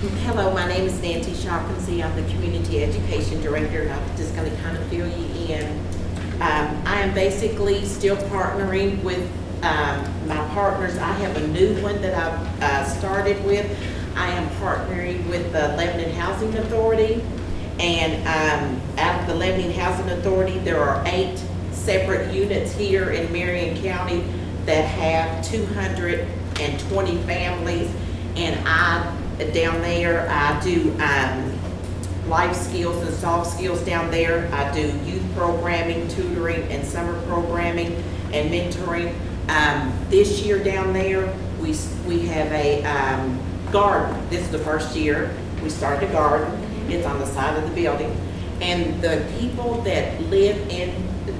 Hello, my name is Nancy Shaughnessy. I'm the Community Education Director, and I'm just going to kind of fill you in. I am basically still partnering with my partners. I have a new one that I've started with. I am partnering with the Lebanon Housing Authority, and out of the Lebanon Housing Authority, there are 8 separate units here in Marion County that have 220 families, and down there, I do life skills and soft skills down there. I do youth programming, tutoring, and summer programming and mentoring. This year down there, we have a garden. This is the first year we started a garden. It's on the side of the building. And the people that live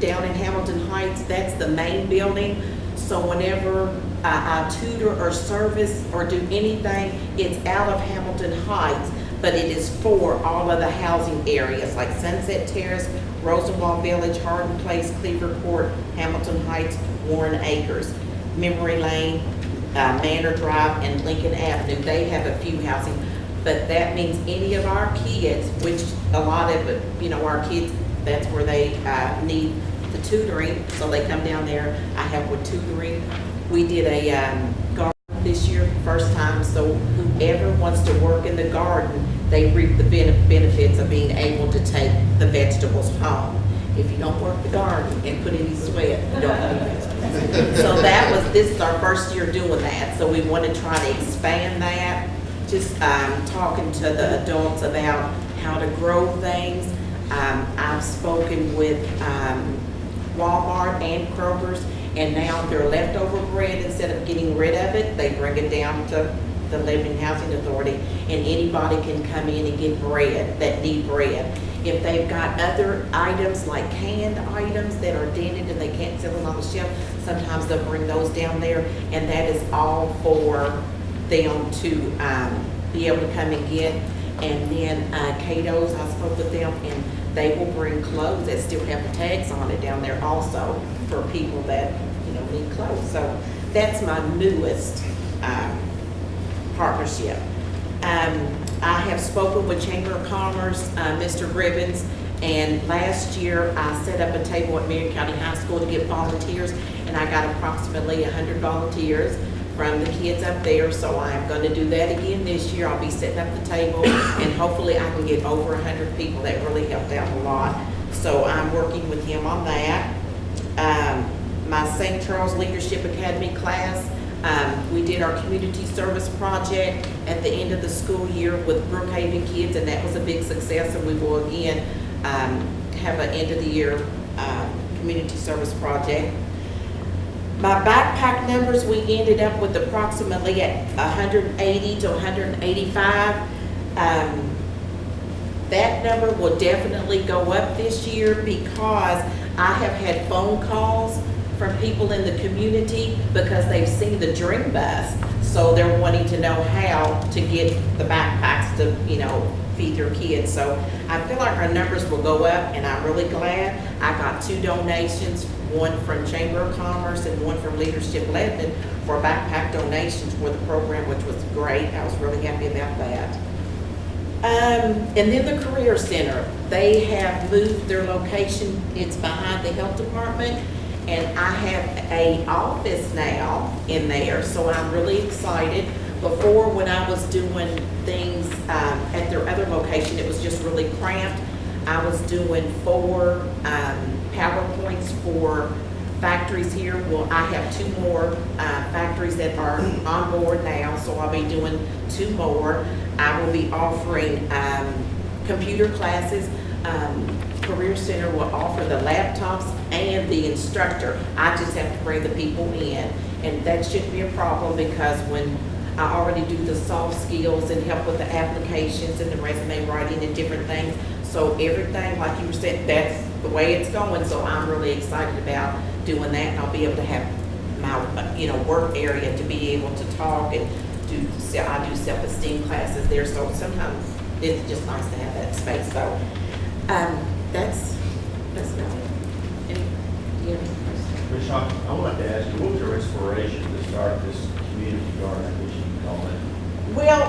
down in Hamilton Heights, that's the main building. So whenever I tutor or service or do anything, it's out of Hamilton Heights, but it is for all of the housing areas like Sunset Terrace, Rosenwald Village, Hardin Place, Cleaver Court, Hamilton Heights, Warren Acres, Memory Lane, Manor Drive, and Lincoln Avenue. They have a few housing, but that means any of our kids, which a lot of it, our kids, that's where they need the tutoring, so they come down there. I help with tutoring. We did a garden this year, first time, so whoever wants to work in the garden, they reap the benefits of being able to take the vegetables home. If you don't work the garden and put any sweat, you don't have any vegetables. So this is our first year doing that, so we want to try to expand that, just talking to the adults about how to grow things. I've spoken with Walmart and Kroger's, and now their leftover bread, instead of getting rid of it, they bring it down to the Lebanon Housing Authority, and anybody can come in and get bread that need bread. If they've got other items like canned items that are dented and they can't sell them on the shelf, sometimes they'll bring those down there, and that is all for them to be able to come and get. And then Cato's, I spoke with them, and they will bring clothes that still have the tags on it down there also for people that need clothes. So that's my newest partnership. I have spoken with Chamber of Commerce, Mr. Ribbons, and last year I set up a table at Marion County High School to get volunteers, and I got approximately 100 volunteers from the kids up there, so I'm going to do that again this year. I'll be setting up the table, and hopefully I can get over 100 people. That really helped out a lot. So I'm working with him on that. My St. Charles Leadership Academy class, we did our community service project at the end of the school year with Brookhaven kids, and that was a big success, and we will again have an end of the year community service project. My backpack numbers, we ended up with approximately at 180 to 185. That number will definitely go up this year because I have had phone calls from people in the community because they've seen the Dream Bus. So they're wanting to know how to get the backpacks to, feed their kids. So I feel like our numbers will go up, and I'm really glad. I got 2 donations, one from Chamber of Commerce and one from Leadership Lebanon for backpack donations for the program, which was great. I was really happy about that. And then the Career Center, they have moved their location. It's behind the health department, and I have an office now in there, so I'm really excited. Before, when I was doing things at their other location, it was just really cramped. I was doing 4 PowerPoints for factories here. Well, I have 2 more factories that are on board now, so I'll be doing 2 more. I will be offering computer classes. Career Center will offer the laptops and the instructor. I just have to bring the people in, and that shouldn't be a problem because when I already do the soft skills and help with the applications and the resume writing and different things. So everything, like you were saying, that's the way it's going. So I'm really excited about doing that, and I'll be able to have my work area to be able to talk and I do self-esteem classes there. So sometimes it's just nice to have that space. So that's about it. Do you have any questions? Ms. Shaw, I would like to ask you, what was your inspiration to start this community garden, I guess you can call it? Well,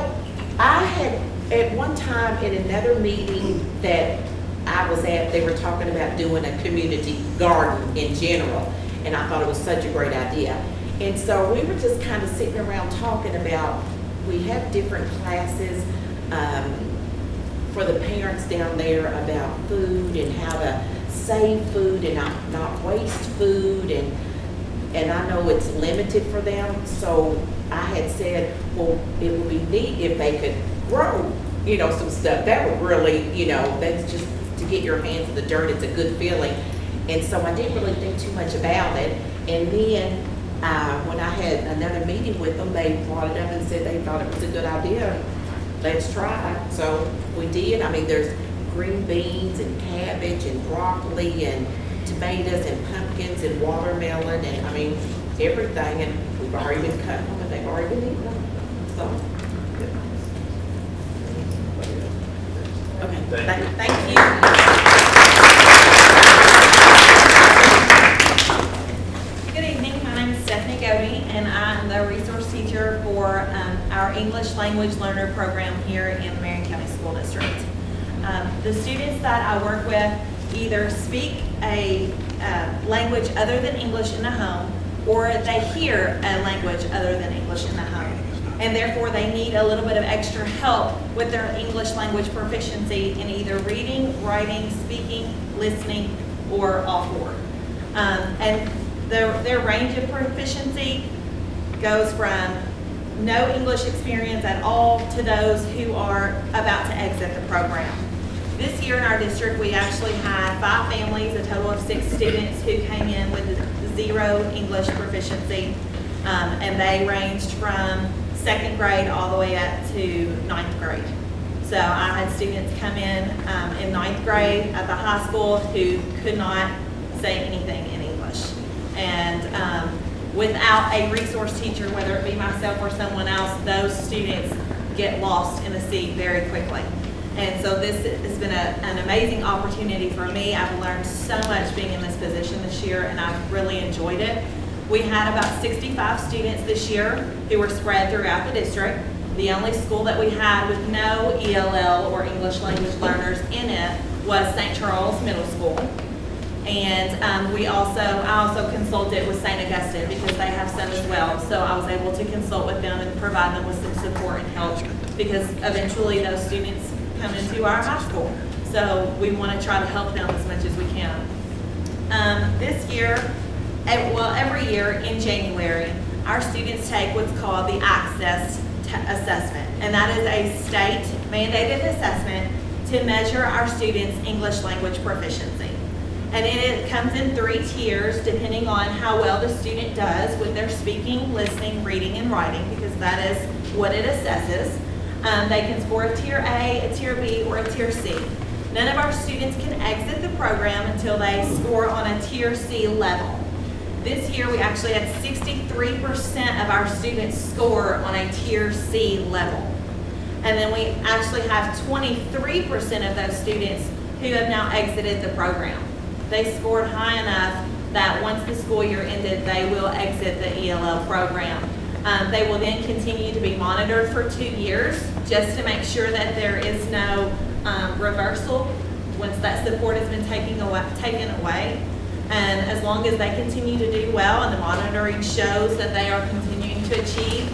I had At one time, in another meeting that I was at, they were talking about doing a community garden in general, and I thought it was such a great idea. And so we were just kind of sitting around talking about, we have different classes for the parents down there about food and how to save food and not waste food, and I know it's limited for them, so I had said, well, it would be neat if they could grow, some stuff. That would really, that's just to get your hands in the dirt. It's a good feeling. And so I didn't really think too much about it. And then when I had another meeting with them, they brought it up and said they thought it was a good idea. Let's try it. So we did. I mean, there's green beans and cabbage and broccoli and tomatoes and pumpkins and watermelon and, everything. And we've already been cutting them and they've already been eating them. So. Okay, thank you. Good evening, my name is Stephanie Godey, and I'm the resource teacher for our English Language Learner program here in the Marion County School District. The students that I work with either speak a language other than English in the home, or they hear a language other than English in the home. And therefore they need a little bit of extra help with their English language proficiency in either reading, writing, speaking, listening, or all four. And their range of proficiency goes from no English experience at all to those who are about to exit the program. This year in our district, we actually had 5 families, a total of 6 students who came in with 0 English proficiency, and they ranged from 2nd grade all the way up to 9th grade. So I had students come in 9th grade at the high school who could not say anything in English. And without a resource teacher, whether it be myself or someone else, those students get lost in the sea very quickly. And so this has been an amazing opportunity for me. I've learned so much being in this position this year, and I've really enjoyed it. We had about 65 students this year who were spread throughout the district. The only school that we had with no ELL or English language learners in it was St. Charles Middle School. And I also consulted with St. Augustine because they have some as well. So I was able to consult with them and provide them with some support and help, because eventually those students come into our high school. So we want to try to help them as much as we can. This year, every year in January, our students take what's called the Access Assessment, and that is a state mandated assessment to measure our students' English language proficiency. And it comes in 3 tiers depending on how well the student does with their speaking, listening, reading, and writing, because that is what it assesses. They can score a tier A, a tier B, or a tier C. None of our students can exit the program until they score on a tier C level. This year, we actually had 63% of our students score on a tier C level. And then we actually have 23% of those students who have now exited the program. They scored high enough that once the school year ended, they will exit the ELL program. They will then continue to be monitored for 2 years just to make sure that there is no reversal once that support has been taken away. And as long as they continue to do well and the monitoring shows that they are continuing to achieve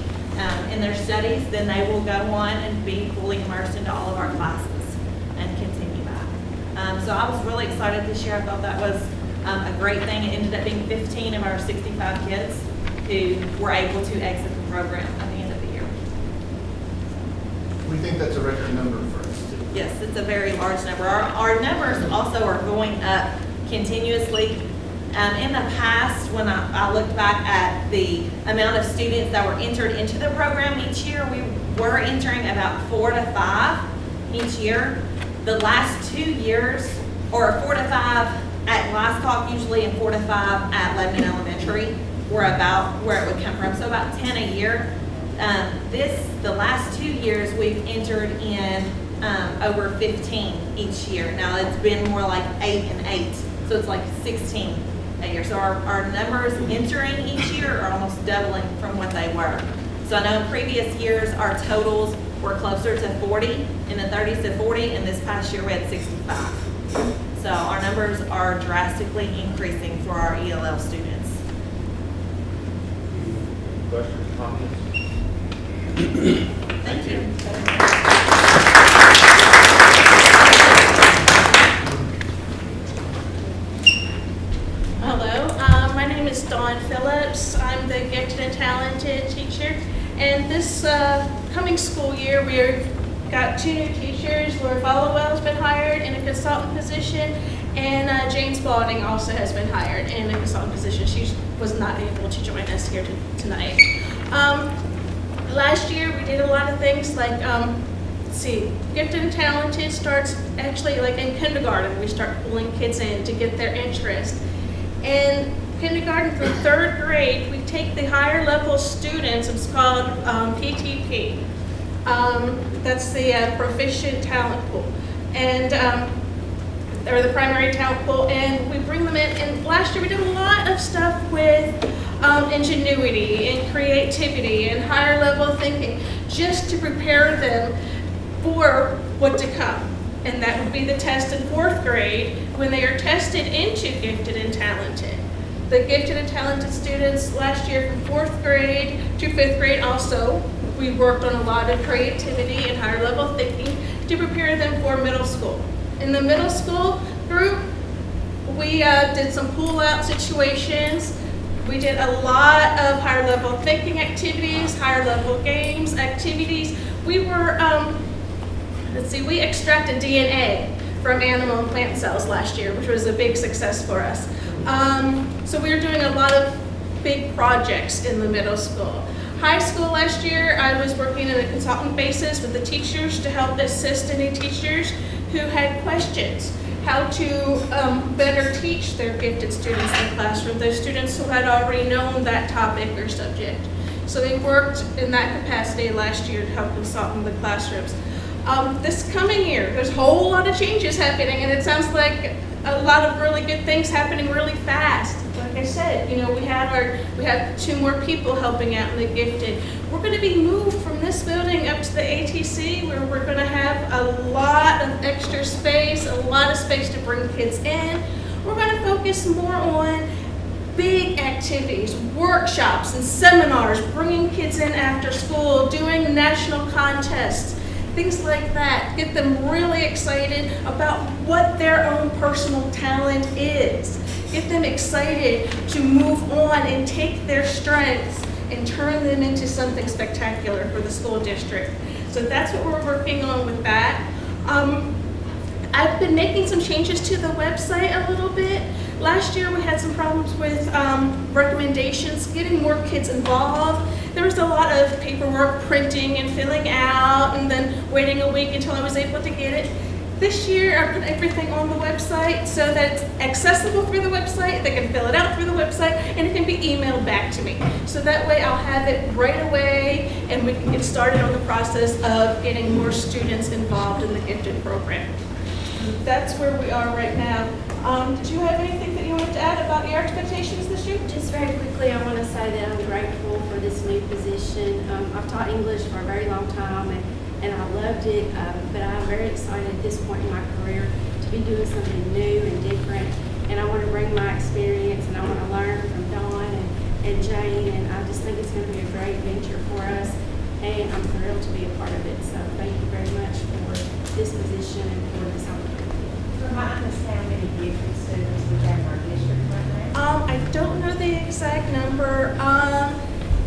in their studies, then they will go on and be fully immersed into all of our classes and continue that. So I was really excited this year. I thought that was a great thing. It ended up being 15 of our 65 kids who were able to exit the program at the end of the year. We think that's a record number for us. Yes, it's a very large number. Our numbers also are going up continuously. In the past, when I looked back at the amount of students that were entered into the program each year, we were entering about 4 to 5 each year. The last 2 years, or 4 to 5 at Glasscock usually, and 4 to 5 at Lebanon Elementary, were about where it would come from, so about 10 a year. The last 2 years, we've entered in over 15 each year. Now, it's been more like 8 and 8, so it's like 16 a year. So our numbers entering each year are almost doubling from what they were. So I know in previous years, our totals were closer to 40, in the 30s to 40, and this past year we had 65. So our numbers are drastically increasing for our ELL students. Questions, comments? Thank you. Hello, my name is Dawn Phillips. I'm the gifted and talented teacher. And this coming school year, we've got 2 new teachers. Laura Followell's been hired in a consultant position, and Jane Spalding also has been hired in a consultant position. She was not able to join us here tonight. Last year, we did a lot of things like, gifted and talented starts actually like in kindergarten. We start pulling kids in to get their interest. In kindergarten through 3rd grade, we take the higher level students. It's called PTP. That's the Proficient talent pool, and or the primary talent pool, and we bring them in. And last year we did a lot of stuff with ingenuity and creativity and higher level thinking, just to prepare them for what to come. And that would be the test in 4th grade when they are tested into gifted and talented. The gifted and talented students last year from 4th grade to 5th grade also, we worked on a lot of creativity and higher level thinking to prepare them for middle school. In the middle school group, we did some pull-out situations. We did a lot of higher level thinking activities, higher level games, activities. We were, we extracted DNA from animal and plant cells last year, which was a big success for us. So we were doing a lot of big projects in the middle school. High school last year, I was working on a consultant basis with the teachers to help assist any teachers who had questions, how to better teach their gifted students in the classroom, those students who had already known that topic or subject. So we worked in that capacity last year to help consult in the classrooms. This coming year, there's a whole lot of changes happening, and it sounds like a lot of really good things happening really fast. Like I said, we have 2 more people helping out in the gifted. We're going to be moved from this building up to the ATC, where we're going to have a lot of extra space, a lot of space to bring kids in. We're going to focus more on big activities, workshops and seminars, bringing kids in after school, doing national contests, things like that. Get them really excited about what their own personal talent is. Get them excited to move on and take their strengths and turn them into something spectacular for the school district. So that's what we're working on with that. I've been making some changes to the website a little bit. Last year we had some problems with recommendations, getting more kids involved. There was a lot of paperwork, printing and filling out, and then waiting a week until I was able to get it. This year I put everything on the website so that it's accessible through the website, they can fill it out through the website, and it can be emailed back to me. So that way I'll have it right away and we can get started on the process of getting more students involved in the gifted program. That's where we are right now. Did you have anything that you wanted to add about your expectations this year? Just very quickly, I want to say that I'm grateful for this new position. I've taught English for a very long time, and I loved it, but I'm very excited at this point in my career to be doing something new and different. And I want to bring my experience, and I want to learn from Dawn and Jane, and I just think it's going to be a great venture for us, and I'm thrilled to be a part of it. So thank you very much for this position and for this opportunity. Remind us how many gifted students we have in our district right now? I don't know the exact number.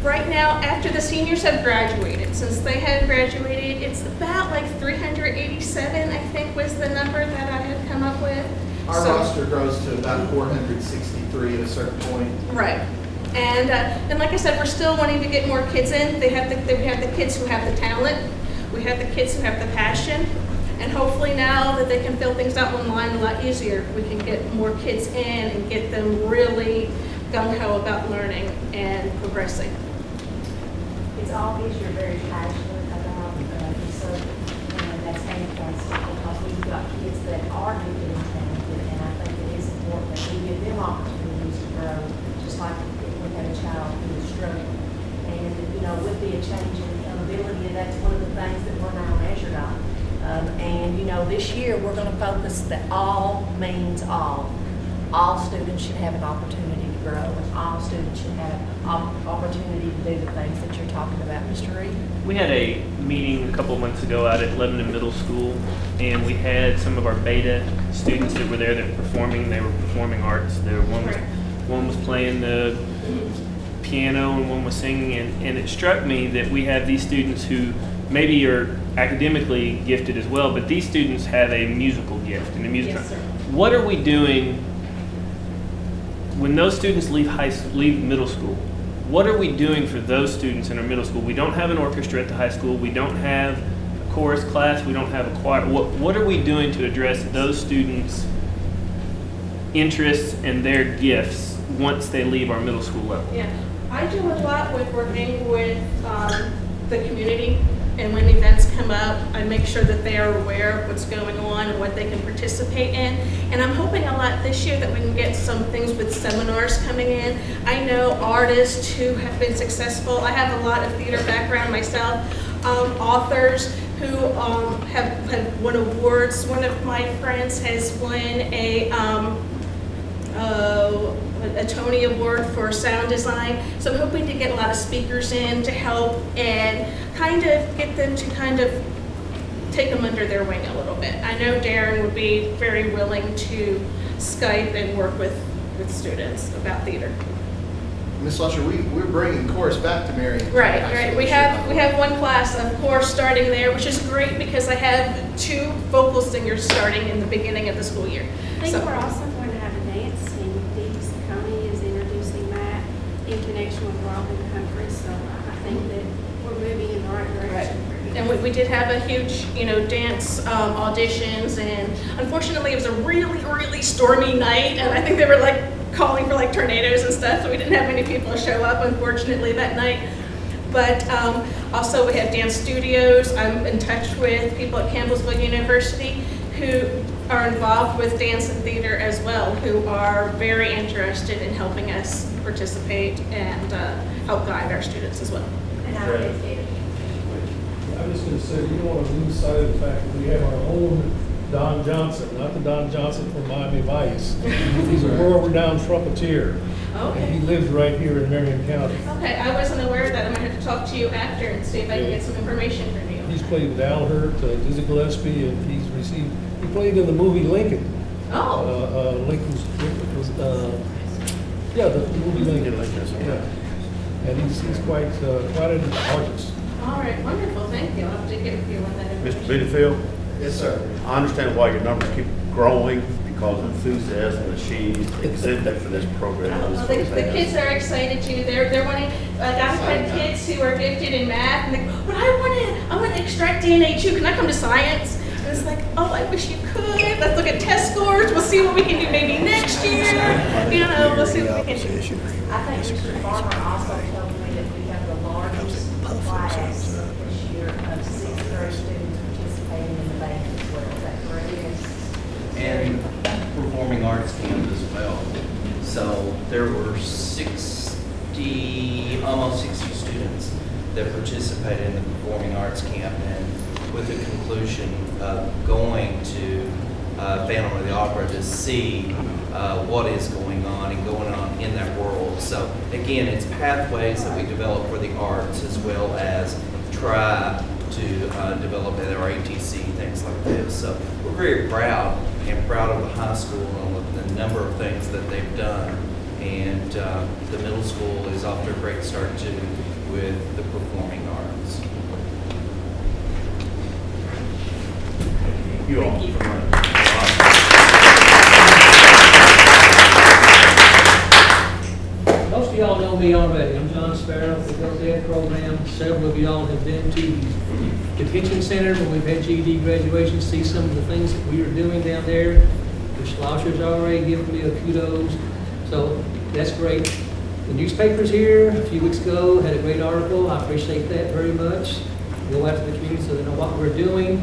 Right now, after the seniors have graduated, since they have graduated, it's about like 387, I think was the number that I had come up with. Our roster grows to about 463 at a certain point. Right. And like I said, we're still wanting to get more kids in. We have the kids who have the talent. We have the kids who have the passion. And hopefully now that they can fill things out online a lot easier, we can get more kids in and get them really gung-ho about learning and progressing. It's obvious you're very passionate about the subject, and that's fantastic because we've got kids that are gifted and talented, and I think it is important that we give them opportunities to grow, just like if we had a child who was struggling. And, with the this year, we're gonna focus that all means all. All students should have an opportunity to grow, and all students should have an opportunity to do the things that you're talking about, Mr. Reed. We had a meeting a couple months ago out at Lebanon Middle School, and we had some of our beta students that were there that were performing. They were performing arts. One was playing the piano and one was singing, and it struck me that we have these students who maybe are academically gifted as well, but these students have a musical gift and a music. Yes, sir. What are we doing when those students leave middle school? What are we doing for those students in our middle school? We don't have an orchestra at the high school. We don't have a chorus class. We don't have a choir. What are we doing to address those students' interests and their gifts once they leave our middle school level? Yeah, I do a lot with working with the community, and when events come up, I make sure that they are aware of what's going on and what they can participate in. And I'm hoping a lot this year that we can get some things with seminars coming in. I know artists who have been successful. I have a lot of theater background myself. Authors who have won awards. One of my friends has won a Tony Award for sound design. So I'm hoping to get a lot of speakers in to help and kind of get them to kind of take them under their wing a little bit. I know Darren would be very willing to Skype and work with students about theater. Ms. Lusher, we're bringing chorus back to Marion. Right. We have one class of course starting there, which is great because I have 2 vocal singers starting in the beginning of the school year. I think So- we're also going to have a dance, and Dee Saccone is introducing that in connection with World in the Country, so I think that we're moving in the right direction. And we did have a huge, dance auditions, and unfortunately it was a really, really stormy night, and I think they were like calling for like tornadoes and stuff, so we didn't have many people show up unfortunately that night. But also we have dance studios. I'm in touch with people at Campbellsville University who are involved with dance and theater as well, who are very interested in helping us participate and help guide our students as well. And our Right. educators. I'm just gonna say, you don't want to lose sight of the fact that we have our own Don Johnson, not the Don Johnson from Miami Vice. He's a world-renowned trumpeter, and he lives right here in Marion County. Okay, I wasn't aware of that. I'm gonna have to talk to you after and see if I can get some information from you. He's played with Al Hurt, Dizzy Gillespie, and he played in the movie Lincoln. Oh, Lincoln's, the movie Lincoln. Yeah. And he's quite an artist. all right, wonderful, thank you. I'll have to get a few on that Mr. information. Benefield, Yes, sir. I understand why your numbers keep growing because of enthusiasm that she's exhibited for this program. Well, the kids are excited too. They're wanting. I've had kids who are gifted in math, and they go, "But I want to extract DNA too. Can I come to science?" And it's like, "Oh, I wish you could. Let's look at test scores. We'll see what we can do maybe next year. We'll see what we can do." I think Mr. Farmer also told me that we have the largest class this year of 6th grade students participating in the band as well. Is that correct? And performing arts camp as well. So there were almost 60 students that participated in the performing arts camp, and with the conclusion of going to Phantom of the Opera to see what is going on and going on in that world. So again, it's pathways that we develop for the arts as well as try to develop at our ATC, things like this. So we're very proud of the high school and the number of things that they've done. And the middle school is off to a great start too with the performing arts. You all. Most of y'all know me already. I'm John Sparrow, the Girls Ed program. Several of y'all have been to the detention center when we've had GED graduation, see some of the things that we are doing down there. The Schlosser's already given me a kudos, so that's great. The newspaper's here a few weeks ago, had a great article. I appreciate that very much. Go out to the community so they know what we're doing.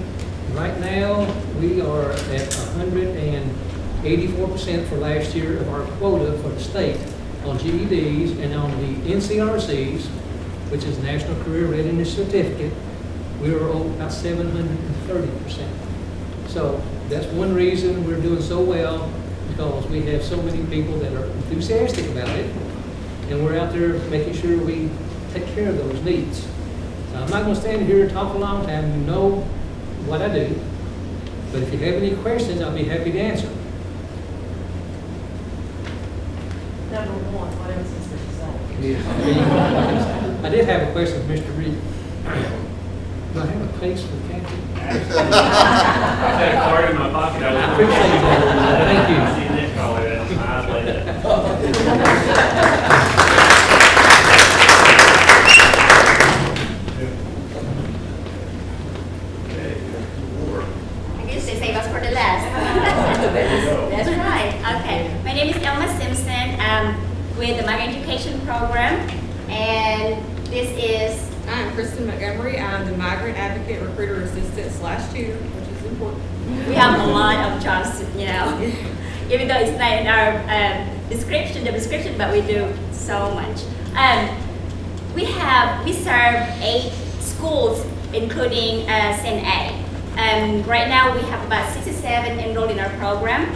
Right now, we are at 184% for last year of our quota for the state on GEDs, and on the NCRCs, which is National Career Readiness Certificate, we were about 730%. So that's one reason we're doing so well, because we have so many people that are enthusiastic about it, and we're out there making sure we take care of those needs. Now, I'm not going to stand here and talk a long time. You know what I do. But if you have any questions, I'll be happy to answer. Number one, what else is there to say? I did have a question for Mr. Reed. Do I have a place for Kathy? I had a card in my pocket. I appreciate that. Thank you. I see Nick call it. I play that. I guess they save us for the last. That's right. Okay. My name is Elma Simpson. I'm with the Marion Education Program, and this is. I'm Kristen Montgomery. I'm the Migrant Advocate Recruiter Assistant / tutor, which is important. We have a lot of jobs, even though it's not in our job description, but we do so much. We serve 8 schools, including St. A. Right now, we have about 67 enrolled in our program.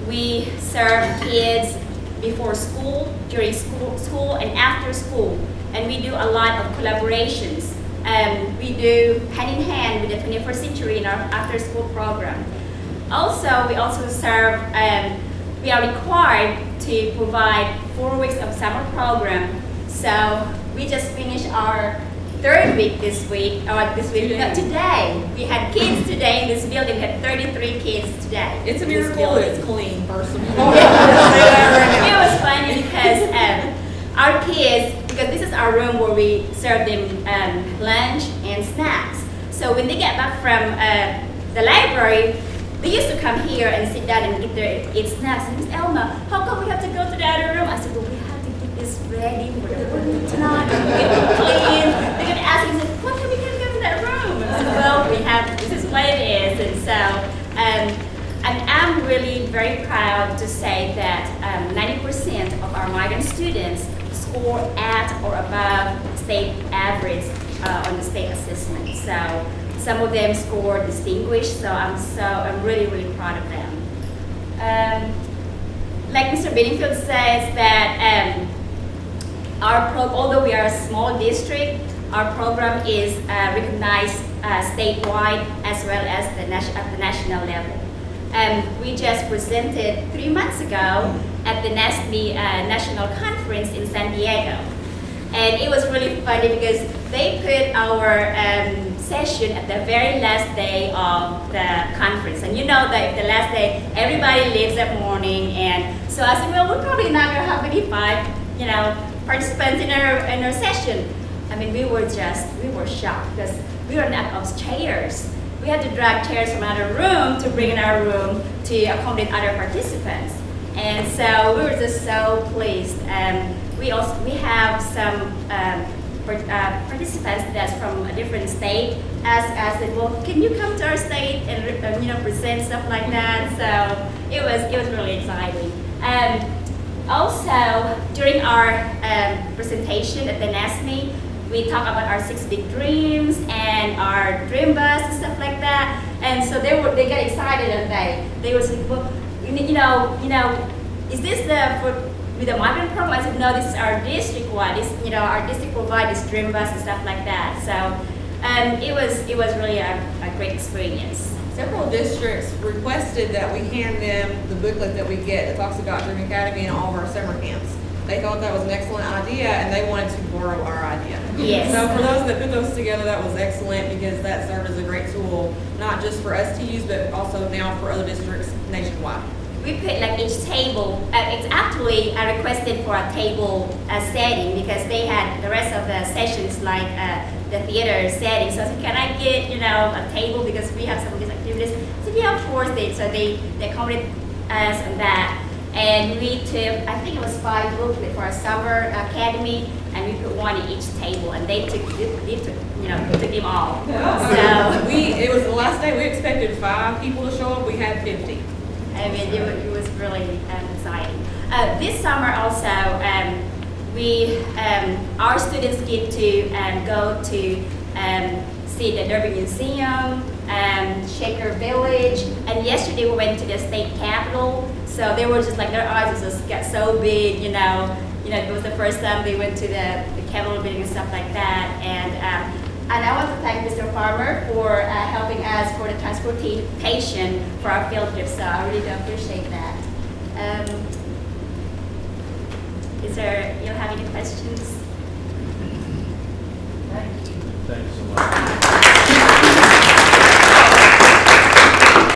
We serve kids before school, during school, and after school. And we do a lot of collaborations. We do hand in hand with the 21st century in our after-school program. Also, we also serve, we are required to provide 4 weeks of summer program. So we just finished our 3rd week this week, not today. We had kids today in this building. We had 33 kids today. It's a miracle that it's clean, first of all. It was funny because our kids, because this is our room where we serve them lunch and snacks. So when they get back from the library, they used to come here and sit down and eat snacks. And Miss Elma, how come we have to go to the other room? I said, well, we have to get this ready for the work tonight. Get it clean. They're going to ask me, why come we can't go to that room? I said, well, this is what it is. And so, and I'm really very proud to say that 90% of our migrant students score at or above state average on the state assessment. So some of them score distinguished, so I'm really, really proud of them. Like Mr. Bedingfield says that although we are a small district, our program is recognized statewide as well as at the national level. We just presented 3 months ago at the NASME National Conference in San Diego. And it was really funny because they put our session at the very last day of the conference. And you know that the last day, everybody leaves that morning. And so I said, well, we're probably not going to have any 5, participants in our session. I mean, we were shocked because we were not of chairs. We had to drag chairs from another room to bring in our room to accommodate other participants. And so we were just so pleased. We have some participants that's from a different state asked, well, can you come to our state and present stuff like that? So it was really exciting. Also, during our presentation at the NASME, we talk about our 6 big dreams and our dream bus and stuff like that. And so they got excited and they were saying, well, is this with the migrant program? I said, no, this is our district one. Our district provides this dream bus and stuff like that. So it was really a great experience. Several districts requested that we hand them the booklet that we get that talks about Dream Academy and all of our summer camps. They thought that was an excellent idea, and they wanted to borrow our idea. Yes. So for those that put those together, that was excellent because that served as a great tool, not just for us to use, but also now for other districts nationwide. We put each table, it's actually I requested for a table setting because they had the rest of the sessions like the theater setting. So I said, can I get, a table because we have some of these activities? I said, yeah, of course. So they accommodated us on that. And we took, I think it was 5 booklets for our summer academy, and we put 1 in each table, and they took them all. So it was the last day. We expected 5 people to show up. We had 50. I mean, it was really exciting. This summer also, our students get to go to see the Derby Museum, Shaker Village, and yesterday we went to the state capitol. So they were just like, their eyes just got so big, you know, it was the first time they went to the Capitol building and stuff like that. And I want to thank Mr. Farmer for helping us for the transportation for our field trip. So I really do appreciate that. Is there, you have any questions? Thank you. Thanks so much.